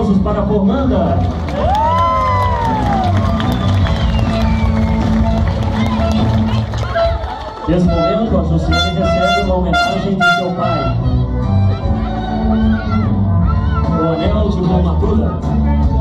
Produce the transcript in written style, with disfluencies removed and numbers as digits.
aplausos para a formanda. Nesse momento, a Jussiane recebe uma homenagem de seu pai, o anel de formatura.